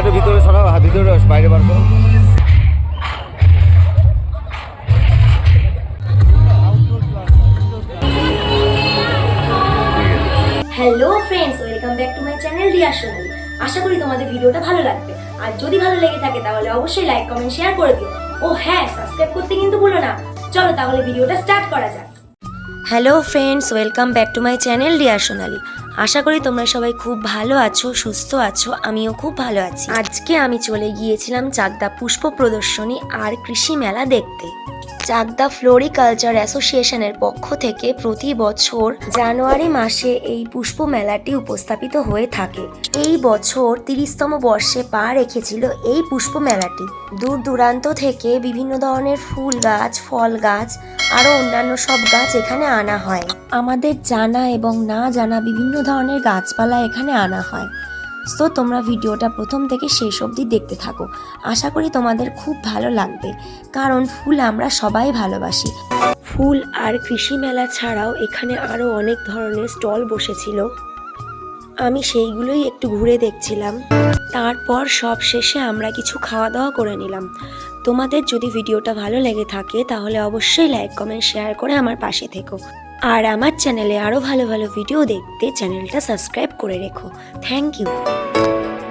ক্যামেরাটা ভিতরে সরাও, ভিতরে বাইরে বার করো। Hello friends, welcome back to my channel Riya Sonali. আশা করি তোমাদের ভিডিওটা ভালো লাগবে। আর যদি ভালো লেগে থাকে তাহলে অবশ্যই লাইক কমেন্ট শেয়ার করে দিও। ও হ্যাঁ, সাবস্ক্রাইব করতে কিন্তু ভুলো না। চলো তাহলে ভিডিওটা স্টার্ট করা যাক। Hello friends, welcome back to my channel Riya Sonali. আশা করি তোমরা সবাই খুব ভালো আছো, সুস্থ আছো। আমিও খুব ভালো আছি। আজকে আমি চলে গিয়েছিলাম চাকদা পুষ্প প্রদর্শনী আর কৃষি মেলা দেখতে। চাকদা ফ্লোরিকালচার অ্যাসোসিয়েশনের পক্ষ থেকে প্রতি বছর জানুয়ারি মাসে এই পুষ্প মেলাটি উপস্থাপিত হয়ে থাকে। এই বছর 30তম বর্ষে পা রেখেছিল এই পুষ্প মেলাটি। দূর দূরান্ত থেকে বিভিন্ন ধরনের ফুল গাছ, ফল গাছ, আরও অন্যান্য সব গাছ এখানে আনা হয়। আমাদের জানা এবং না জানা বিভিন্ন ধরনের গাছপালা এখানে আনা হয়। সো তোমরা ভিডিওটা প্রথম থেকে শেষ অবধি দেখতে থাকো। আশা করি তোমাদের খুব ভালো লাগবে, কারণ ফুল আমরা সবাই ভালোবাসি। ফুল আর কৃষি মেলা ছাড়াও এখানে আরও অনেক ধরনের স্টল বসেছিল। আমি সেইগুলোই একটু ঘুরে দেখছিলাম। তারপর সব শেষে আমরা কিছু খাওয়া দাওয়া করে নিলাম। তোমাদের যদি ভিডিওটা ভালো লেগে থাকে তাহলে অবশ্যই লাইক কমেন্ট শেয়ার করে আমার পাশে থেকো। আর আমার চ্যানেলে আরও ভালো ভালো ভিডিও দেখতে চ্যানেলটা সাবস্ক্রাইব করে রেখো। Thank you.